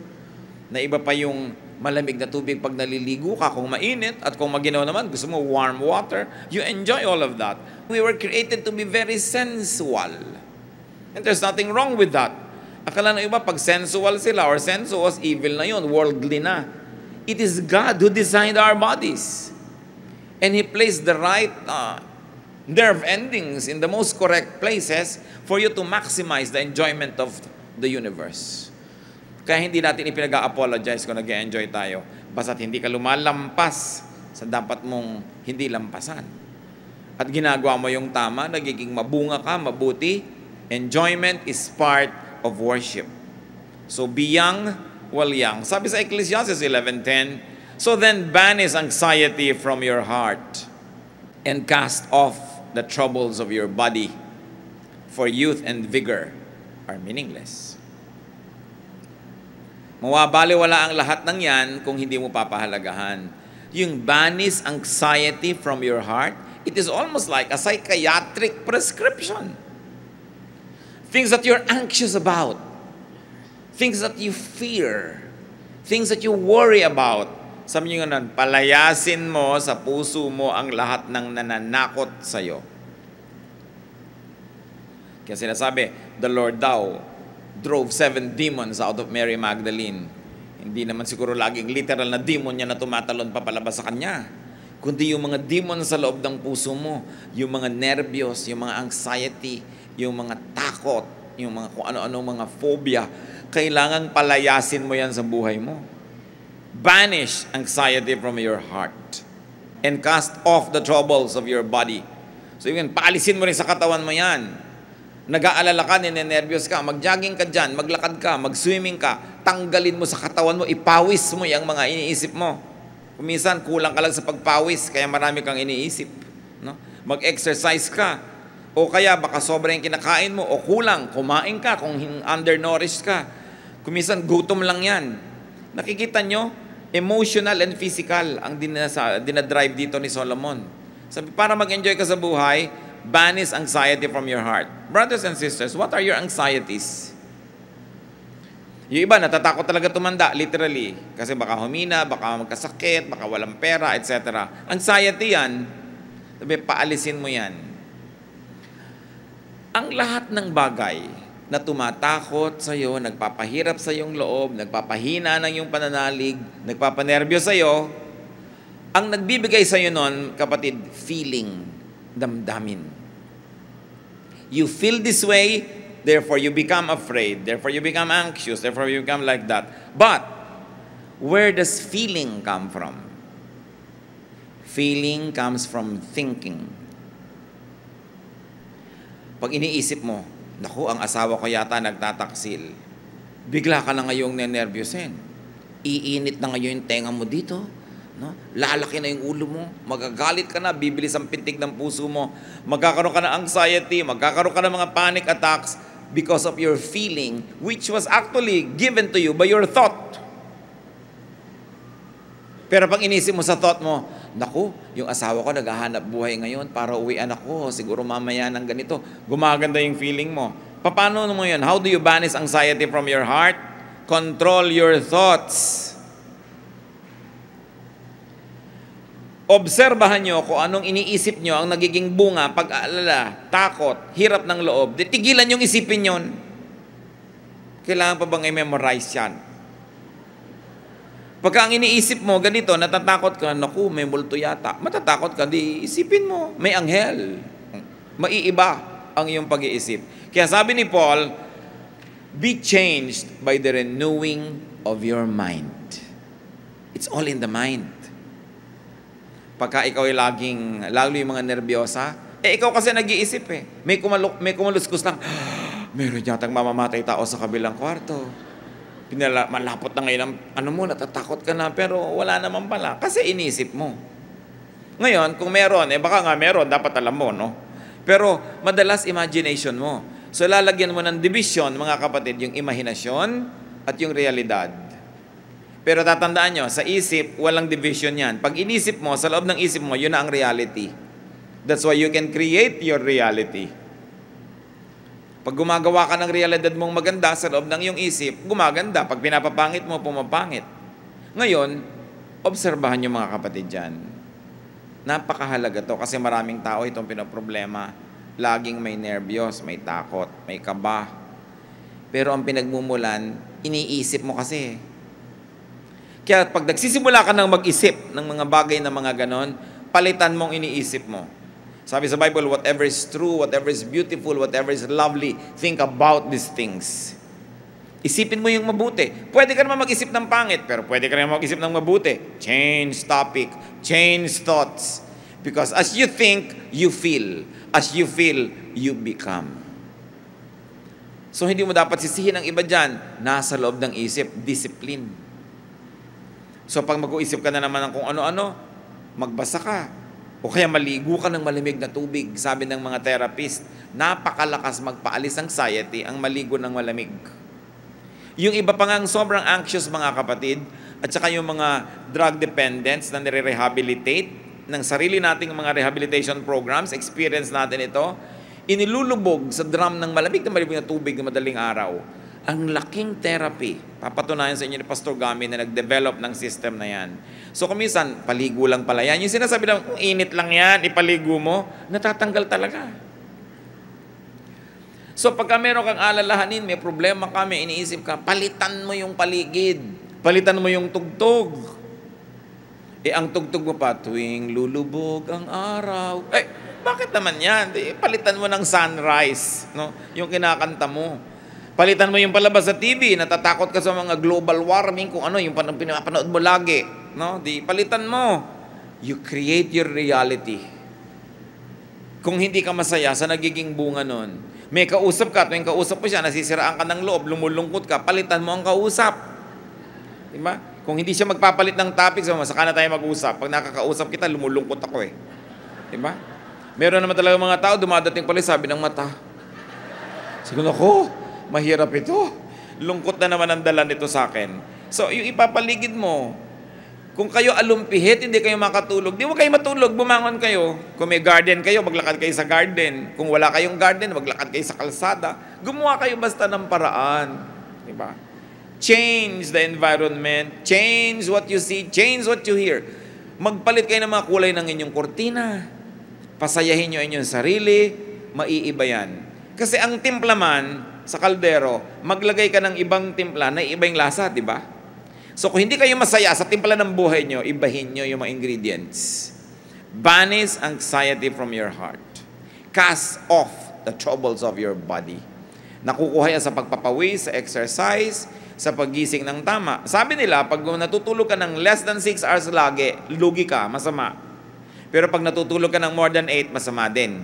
Na iba pa yung malamig na tubig pag naliligo ka, kung mainit, at kung maginaw naman, gusto mo warm water, you enjoy all of that. We were created to be very sensual. And there's nothing wrong with that. Akala ng iba, pag sensual sila or sensuous, evil na yun, worldly na. It is God who designed our bodies. And He placed the right nerve endings in the most correct places for you to maximize the enjoyment of the universe. Kaya hindi natin ipinag-apologize kung nag-enjoy tayo. Basta't hindi ka lumalampas sa dapat mong hindi lampasan. At ginagawa mo yung tama, nagiging mabunga ka, mabuti. Enjoyment is part of worship. So be young while young. Sabi sa Ecclesiastes 11:10, so then banish anxiety from your heart and cast off the troubles of your body, for youth and vigor are meaningless. Mawabaliwala ang lahat ng yan kung hindi mo papahalagahan. Yung banish anxiety from your heart, it is almost like a psychiatric prescription. Things that you're anxious about, things that you fear, things that you worry about. Sabi nyo nga nun, palayasin mo sa puso mo ang lahat ng nananakot sa'yo. Kaya sinasabi, the Lord daw drove 7 demons out of Mary Magdalene. Hindi naman siguro laging literal na demon niya na tumatalon papalabas sa kanya. Kundi yung mga demon sa loob ng puso mo, yung mga nervyos, yung mga anxiety, yung mga takot, yung mga kung ano-ano mga phobia, kailangang palayasin mo yan sa buhay mo. Banish anxiety from your heart and cast off the troubles of your body. So yun, paalisin mo rin sa katawan mo yan. Nag-aalala ka, ninenervyos ka, mag-jogging ka dyan, maglakad ka, mag-swimming ka, tanggalin mo sa katawan mo, ipawis mo yung mga iniisip mo. Kuminsan, kulang ka lang sa pagpawis, kaya marami kang iniisip. No? Mag-exercise ka. O kaya baka sobrang kinakain mo o kulang, kumain ka kung undernourished ka. Kung minsan gutom lang yan. Nakikita nyo, emotional and physical ang dinadrive dito ni Solomon. Sabi, para mag-enjoy ka sa buhay, banish anxiety from your heart. Brothers and sisters, what are your anxieties? Yung iba, natatakot talaga tumanda, literally. Kasi baka humina, baka magkasakit, baka walang pera, etc. Anxiety yan, sabi, paalisin mo yan. Ang lahat ng bagay na tumatakot sa iyo, nagpapahirap sa iyong loob, nagpapahina ng iyong pananalig, nagpapanerbyo sa iyo, ang nagbibigay sa iyo nun, kapatid, feeling, damdamin. You feel this way, therefore you become afraid, therefore you become anxious, therefore you become like that. But, where does feeling come from? Feeling comes from thinking. Pag iniisip mo, naku, ang asawa ko yata nagtataksil, bigla ka na ngayong nenervyusin. Iinit na ngayon yung tenga mo dito. No? Lalaki na yung ulo mo. Magagalit ka na, bibilis ang pintig ng puso mo. Magkakaroon ka ng anxiety, magkakaroon ka ng mga panic attacks because of your feeling, which was actually given to you by your thought. Pero pag inisip mo sa thought mo, naku, yung asawa ko naghahanap buhay ngayon para uwian ako, siguro mamaya ng ganito. Gumaganda yung feeling mo. Paano mo yun? How do you banish anxiety from your heart? Control your thoughts. Obserbahan nyo kung anong iniisip nyo ang nagiging bunga, pag-aalala, takot, hirap ng loob. Tigilan yung isipin yon. Kailangan pa bang i-memorize yan? Pagka ang iniisip mo, ganito, natatakot ka, naku, may multo yata. Matatakot ka, di isipin mo, may anghel. Maiiba ang iyong pag-iisip. Kaya sabi ni Paul, be changed by the renewing of your mind. It's all in the mind. Pagka ikaw ay lalo yung mga nervyosa, ikaw kasi nag-iisip eh. May kumaluskus lang, meron yatang mamamatay tao sa kabilang kwarto. Malapot na ngayon, natatakot ka na, pero wala naman pala. Kasi inisip mo. Ngayon, kung meron, baka nga meron, dapat alam mo, no? Pero madalas imagination mo. So lalagyan mo ng division, mga kapatid, yung imahinasyon at yung realidad. Pero tatandaan nyo, sa isip, walang division yan. Pag inisip mo, sa loob ng isip mo, yun na ang reality. That's why you can create your reality. Pag gumagawa ka ng realidad mong maganda sa loob ng iyong isip, gumaganda. Pag pinapapangit mo, pumapangit. Ngayon, obserbahan nyo mga kapatid dyan. Napakahalaga to kasi maraming tao itong pinaproblema. Laging may nervyos, may takot, may kaba. Pero ang pinagmumulan, iniisip mo kasi. Kaya pag nagsisimula ka ng mag-isip ng mga bagay na mga ganon, palitan mong iniisip mo. Sabi sa Bible, whatever is true, whatever is beautiful, whatever is lovely, think about these things. Isipin mo yung mabuti. Pwede ka naman mag-isip ng pangit, pero pwede ka naman mag-isip ng mabuti. Change topic, change thoughts. Because as you think, you feel. As you feel, you become. So hindi mo dapat sisihin ang iba dyan. Nasa loob ng isip, discipline. So pag mag-uisip ka na naman ng kung ano-ano, magbasa ka. O kaya maligo ka ng malamig na tubig. Sabi ng mga therapist, napakalakas magpaalis ng anxiety ang maligo ng malamig. Yung iba pa ngang sobrang anxious mga kapatid, at saka yung mga drug dependents na nire-rehabilitate ng sarili nating mga rehabilitation programs, experience natin ito, inilulubog sa drum ng malamig na tubig na madaling araw. Ang laking therapy. Papatunayan sa inyo ni Pastor Gami na nag-develop ng system na yan. So kung minsan, paligo lang pala yan. Yung sinasabi lang, init lang yan, ipaligo mo, natatanggal talaga. So pagka meron kang alalahanin, may problema ka, may iniisip ka, palitan mo yung paligid. Palitan mo yung tugtog. Ang tugtog mo pa, tuwing lulubog ang araw. Bakit naman yan? Palitan mo ng sunrise, no? Yung kinakanta mo. Palitan mo yung palabas sa TV, natatakot ka sa mga global warming, kung ano, yung pinapanood mo lagi. No? Palitan mo. You create your reality. Kung hindi ka masaya sa nagiging bunga nun, may kausap ka, tuwing kausap mo siya, nasisiraan ka ng loob, lumulungkot ka, palitan mo ang kausap. Diba? Kung hindi siya magpapalit ng topic, saka na tayo mag-usap. Pag nakakausap kita, lumulungkot ako eh. Diba? Meron naman talaga mga tao, dumadating pala sabi ng mata. Siguro ako, mahirap ito. Lungkot na naman ang dala nito sa akin. So, yung ipapaligid mo, kung kayo alumpihit, hindi kayo makatulog, di mo kayo matulog, bumangon kayo. Kung may garden kayo, maglakad kayo sa garden. Kung wala kayong garden, maglakad kayo sa kalsada. Gumawa kayo basta ng paraan. Diba? Change the environment, change what you see, change what you hear. Magpalit kayo ng mga kulay ng inyong kortina. Pasayahin nyo inyong sarili, maiiba yan. Kasi ang timpla man sa kaldero, maglagay ka ng ibang timpla na iba yung lasa, di ba? So kung hindi kayo masaya sa timpla ng buhay nyo, ibahin nyo yung mga ingredients. Banish anxiety from your heart. Cast off the troubles of your body. Nakukuha yan sa pagpapawis, sa exercise, sa paggising ng tama. Sabi nila, pag natutulog ka ng less than 6 hours lagi, lugi ka, masama. Pero pag natutulog ka ng more than 8, masama din.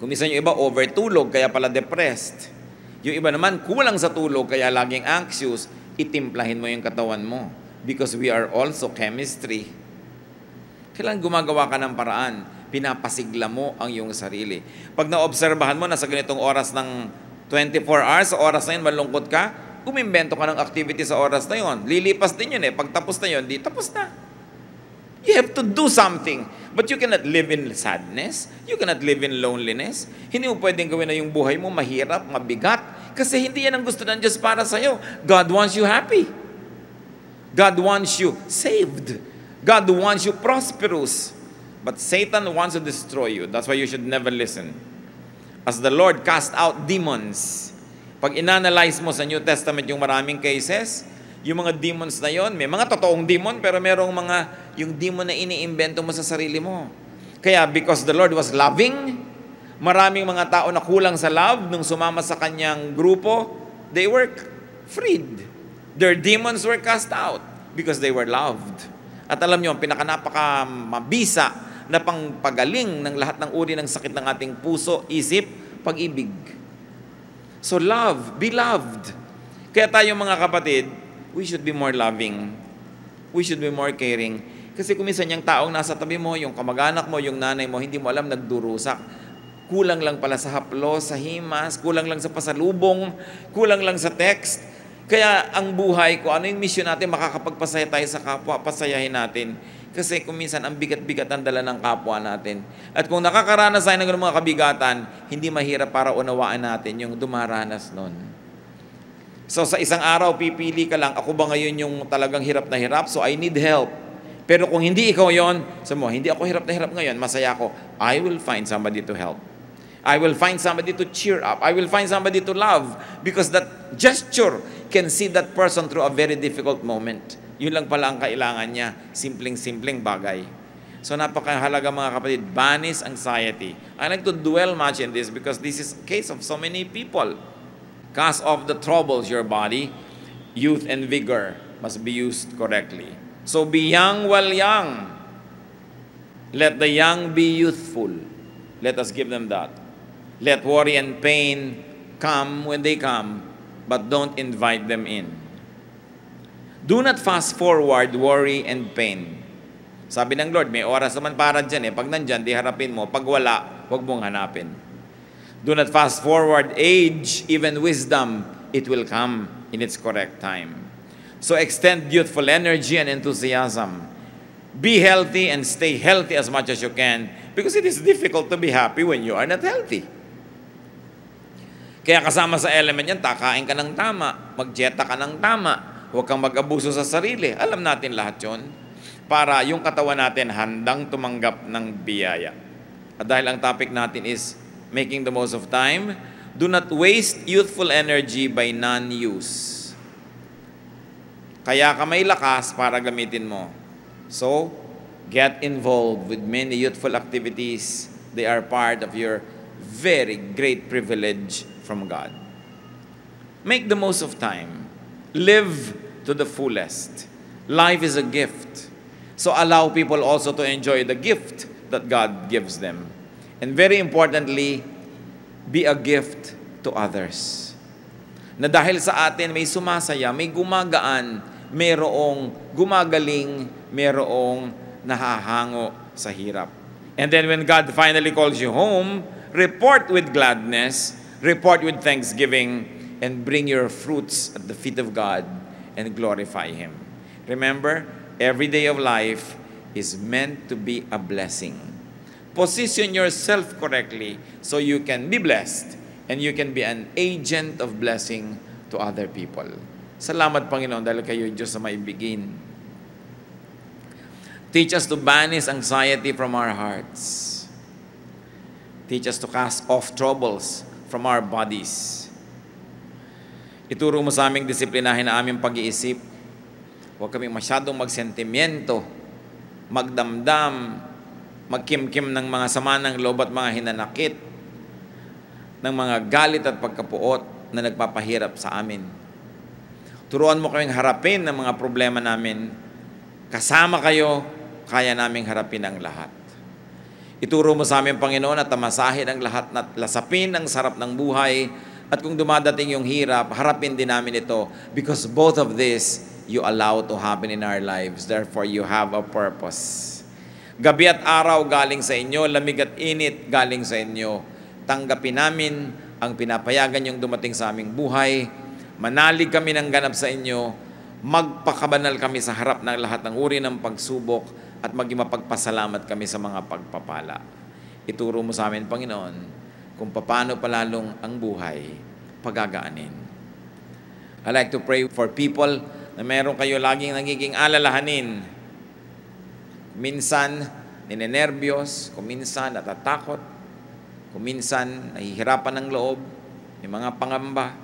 Kung minsan yung iba, overtulog, kaya pala depressed. Yung iba naman, kulang sa tulog, kaya laging anxious, itimplahin mo yung katawan mo. Because we are also chemistry. Kailangan gumagawa ka ng paraan. Pinapasigla mo ang iyong sarili. Pag naobserbahan mo na sa ganitong oras ng 24 hours, sa oras na yun, malungkot ka, umimbento ka ng activity sa oras na yun. Lilipas din yun eh. Pag tapos na yun, di tapos na. You have to do something. But you cannot live in sadness. You cannot live in loneliness. Hindi mo pwedeng gawin na yung buhay mo mahirap, mabigat. Kasi hindi yan ang gusto ng Diyos para sa'yo. God wants you happy. God wants you saved. God wants you prosperous. But Satan wants to destroy you. That's why you should never listen. As the Lord cast out demons, pag inanalyze mo sa New Testament yung maraming cases, yung mga demons na yon, may mga totoong demon, pero merong mga, yung demon na iniimbento mo sa sarili mo. Kaya, because the Lord was loving, maraming mga tao na kulang sa love, nung sumama sa kanyang grupo, they were freed. Their demons were cast out because they were loved. At alam nyo, pinaka-napaka mabisa na pangpagaling ng lahat ng uri ng sakit ng ating puso, isip, pag-ibig. So love, be loved. Kaya tayo mga kapatid, we should be more loving. We should be more caring. Kasi kung minsan yung taong nasa tabi mo, yung kamag-anak mo, yung nanay mo, hindi mo alam, nagdurusak. Kulang lang pala sa haplos, sa himas, kulang lang sa pasalubong, kulang lang sa text. Kaya ang buhay ko, ano yung mission natin, makakapagpasaya tayo sa kapwa, pasayahin natin. Kasi kung minsan ang bigat-bigat ang dala ng kapwa natin. At kung nakakaranas tayo ng mga kabigatan, hindi mahirap para unawaan natin yung dumaranas nun. So sa isang araw, pipili ka lang, ako ba ngayon yung talagang hirap na hirap? So I need help. Pero kung hindi ikaw yon, sabi mo, hindi ako hirap na hirap ngayon, masaya ako, I will find somebody to help. I will find somebody to cheer up. I will find somebody to love. Because that gesture can see that person through a very difficult moment. Yun lang pala ang kailangan niya. Simpleng-simpleng bagay. So napakahalaga mga kapatid, banish anxiety. I like to dwell much in this because this is a case of so many people. Cast off the troubles your body. Youth and vigor must be used correctly. So be young while young. Let the young be youthful. Let us give them that. Let worry and pain come when they come, but don't invite them in. Do not fast forward worry and pain. Sabi ng Lord, may oras naman para dyan eh. Pag nandyan, di harapin mo. Pag wala, huwag mong hanapin. Do not fast forward age, even wisdom. It will come in its correct time. So extend youthful energy and enthusiasm. Be healthy and stay healthy as much as you can because it is difficult to be happy when you are not healthy. Kaya kasama sa element yan, takain ka ng tama, mag-dieta ka ng tama, huwag kang mag-abuso sa sarili. Alam natin lahat yon para yung katawan natin handang tumanggap ng biyaya. At dahil ang topic natin is making the most of time, do not waste youthful energy by non-use. Kaya ka may lakas para gamitin mo. So, get involved with many youthful activities. They are part of your very great privilege from God. Make the most of time. Live to the fullest. Life is a gift. So allow people also to enjoy the gift that God gives them. And very importantly, be a gift to others. Na dahil sa atin may sumasaya, may gumagaan, mayroong gumagaling, mayroong nahahango sa hirap. And then when God finally calls you home, report with gladness, report with thanksgiving, and bring your fruits at the feet of God and glorify Him. Remember, every day of life is meant to be a blessing. Position yourself correctly so you can be blessed and you can be an agent of blessing to other people. Salamat, Panginoon, dahil kayo Diyos sa maibigin. Teach us to banish anxiety from our hearts. Teach us to cast off troubles from our bodies. Ituro mo sa aming disiplinahin na aming pag-iisip. Huwag kaming masyadong magsentimiento, magdamdam, magkimkim ng mga sama ng loob at mga hinanakit, ng mga galit at pagkapuot na nagpapahirap sa amin. Turuan mo kaming harapin ng mga problema namin. Kasama kayo, kaya naming harapin ang lahat. Ituro mo sa amin, Panginoon, at tamasahin ang lahat at lasapin ang sarap ng buhay. At kung dumadating yung hirap, harapin din namin ito because both of this you allow to happen in our lives. Therefore, you have a purpose. Gabi at araw galing sa inyo, lamig at init galing sa inyo. Tanggapin namin ang pinapayagan yung dumating sa aming buhay. Manalig kami ng ganap sa inyo. Magpakabanal kami sa harap ng lahat ng uri ng pagsubok at maging mapagpasalamat kami sa mga pagpapala. Ituro mo sa amin, Panginoon, kung paano palalong ang buhay pagagaanin. I like to pray for people na meron kayo laging nagiging alalahanin. Minsan, ninenervyos, kuminsan natatakot, kuminsan nahihirapan ng loob, may mga pangamba,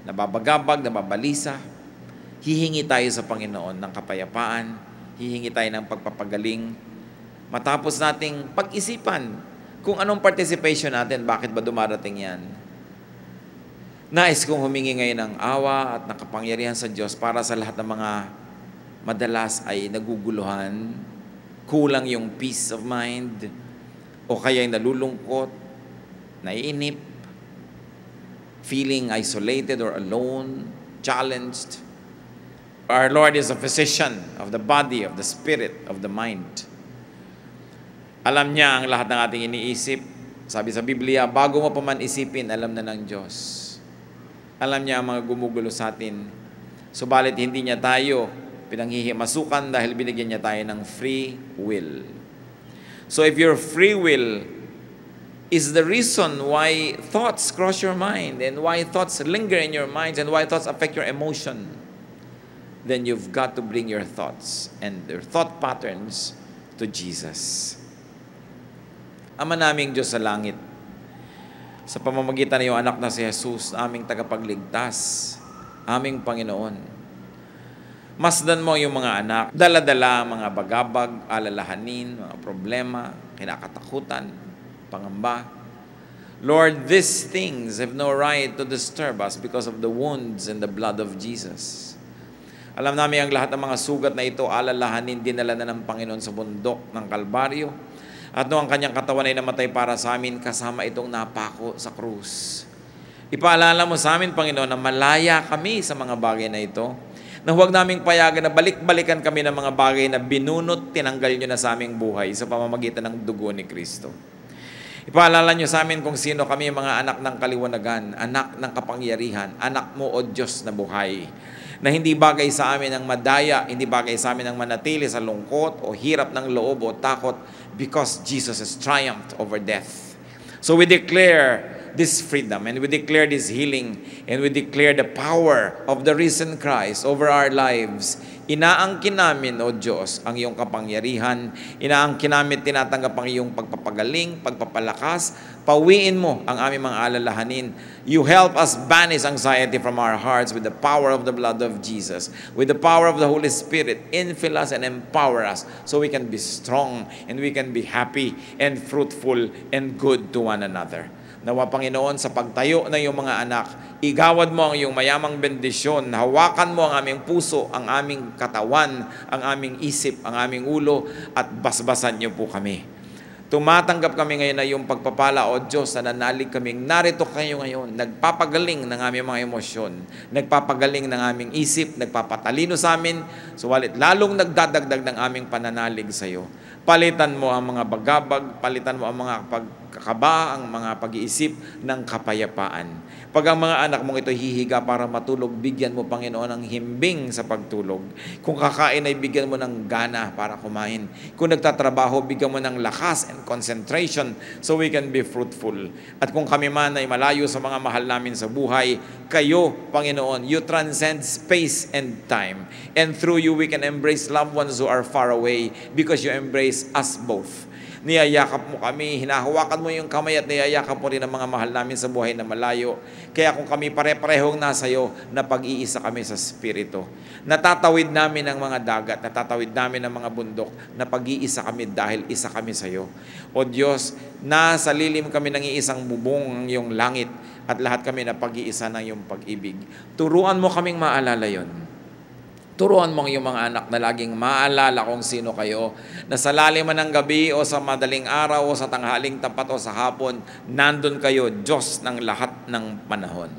nababagabag, nababalisa. Hihingi tayo sa Panginoon ng kapayapaan, hihingi tayo ng pagpapagaling, matapos nating pag-isipan kung anong participation natin, bakit ba dumarating yan. Nais kong humingi ngayon ng awa at nakapangyarihan sa Diyos para sa lahat ng mga madalas ay naguguluhan, kulang yung peace of mind, o kaya nalulungkot, naiinip, feeling isolated or alone, challenged. Our Lord is a physician of the body, of the spirit, of the mind. Alam niya ang lahat ng ating iniisip. Sabi sa Biblia, bago mo pa man isipin, alam na ng Diyos. Alam niya ang mga gumugulo sa atin. Subalit hindi niya tayo pinanghihimasukan dahil binigyan niya tayo ng free will. So if your free will is the reason why thoughts cross your mind and why thoughts linger in your minds and why thoughts affect your emotion, then you've got to bring your thoughts and your thought patterns to Jesus. Ama naming Diyos sa langit, sa pamamagitan ng iyong anak na si Jesus, aming tagapagligtas, aming Panginoon, masdan mo yung mga anak, dala-dala, mga bagabag, alalahanin, mga problema, kinakatakutan, pangamba. Lord, these things have no right to disturb us because of the wounds and the blood of Jesus. Alam namin ang lahat ng mga sugat na ito, alalahanin, dinala na ng Panginoon sa bundok ng Kalbaryo. At noong ang kanyang katawan ay namatay para sa amin, kasama itong napako sa krus. Ipaalala mo sa amin, Panginoon, na malaya kami sa mga bagay na ito, na huwag naming payagan na balik-balikan kami ng mga bagay na binunot, tinanggal nyo na sa aming buhay sa pamamagitan ng dugo ni Kristo. Ipaalala nyo sa amin kung sino kami, mga anak ng kaliwanagan, anak ng kapangyarihan, anak mo o Diyos na buhay, na hindi bagay sa amin ang madaya, hindi bagay sa amin ang manatili sa lungkot o hirap ng loob o takot because Jesus has triumphed over death. So we declare this freedom and we declare this healing and we declare the power of the risen Christ over our lives. Inaangkin namin, O Diyos, ang iyong kapangyarihan. Inaangkin namin, tinatanggap ang iyong pagpapagaling, pagpapalakas. Pawiin mo ang aming mga alalahanin. You help us banish anxiety from our hearts with the power of the blood of Jesus. With the power of the Holy Spirit, infill us and empower us so we can be strong and we can be happy and fruitful and good to one another. Nawa, Panginoon, sa pagtayo ng iyong mga anak, igawad mo ang iyong mayamang bendisyon, hawakan mo ang aming puso, ang aming katawan, ang aming isip, ang aming ulo, at basbasan niyo po kami. Tumatanggap kami ngayon na iyong pagpapala, O Diyos, na nanalig kaming narito kayo ngayon, nagpapagaling ng aming mga emosyon, nagpapagaling ng aming isip, nagpapatalino sa amin, suwalit lalong nagdadagdag ng aming pananalig sa iyo. Palitan mo ang mga bagabag, palitan mo ang mga pagkakaba, ang mga pag-iisip ng kapayapaan. Pag ang mga anak mong ito hihiga para matulog, bigyan mo, Panginoon, ng himbing sa pagtulog. Kung kakain ay bigyan mo ng gana para kumain. Kung nagtatrabaho, bigyan mo ng lakas and concentration so we can be fruitful. At kung kami man ay malayo sa mga mahal namin sa buhay, kayo, Panginoon, you transcend space and time. And through you, we can embrace loved ones who are far away because you embrace us both. Niyayakap mo kami, hinahawakan mo yung kamay at niyayakap mo rin ang mga mahal namin sa buhay na malayo. Kaya kung kami pare-parehong nasa iyo, na pag-iisa kami sa Espiritu. Natatawid namin ang mga dagat, natatawid namin ang mga bundok, na pag-iisa kami dahil isa kami sa iyo. O Diyos, nasa lilim kami ng iisang bubong ng iyong langit at lahat kami na pag-iisa ng iyong pag-ibig. Turuan mo kaming maalala yon. Turuan mo ang iyong mga anak na laging maalala kung sino kayo, na sa lalim man ng gabi o sa madaling araw o sa tanghaling tapat o sa hapon, nandun kayo, Diyos ng lahat ng panahon.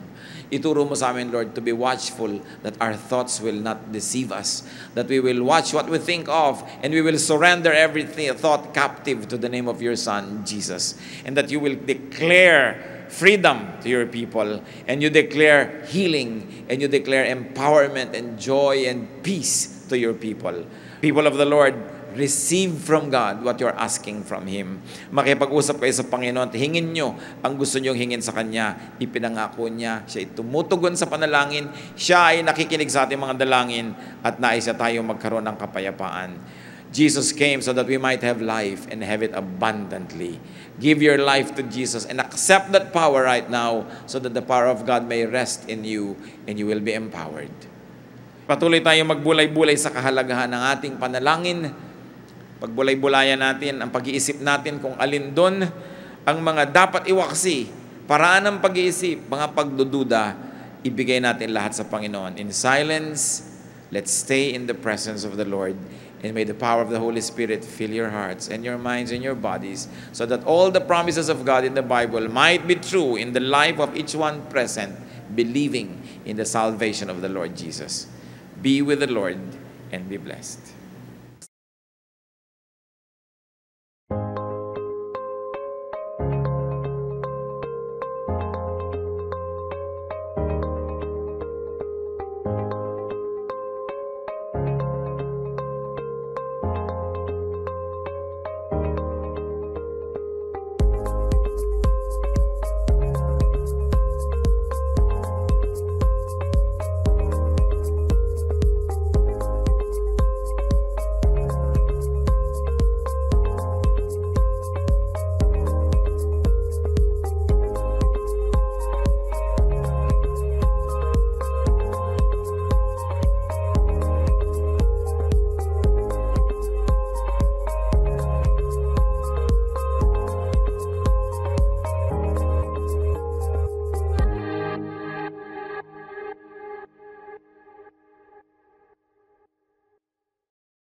Ituro mo sa amin, Lord, to be watchful that our thoughts will not deceive us, that we will watch what we think of, and we will surrender every thought captive to the name of your Son, Jesus, and that you will declare freedom to your people, and you declare healing, and you declare empowerment and joy and peace to your people. People of the Lord, receive from God what you're asking from Him. Makipag-usap kayo sa Panginoon at hingin nyo ang gusto nyong hingin sa Kanya. Ipinangako niya, siya ay tumutugon sa panalangin, siya ay nakikinig sa ating mga dalangin, at nais niya tayo magkaroon ng kapayapaan. Jesus came so that we might have life and have it abundantly. Give your life to Jesus and accept that power right now so that the power of God may rest in you and you will be empowered. Patuloy tayong magbulay-bulay sa kahalagahan ng ating panalangin. Pagbulay-bulayan natin ang pag-iisip natin kung alin doon ang mga dapat iwaksi, paraan ng pag-iisip, mga pagdududa, ibigay natin lahat sa Panginoon. In silence, let's stay in the presence of the Lord. And may the power of the Holy Spirit fill your hearts and your minds and your bodies so that all the promises of God in the Bible might be true in the life of each one present, believing in the salvation of the Lord Jesus. Be with the Lord and be blessed.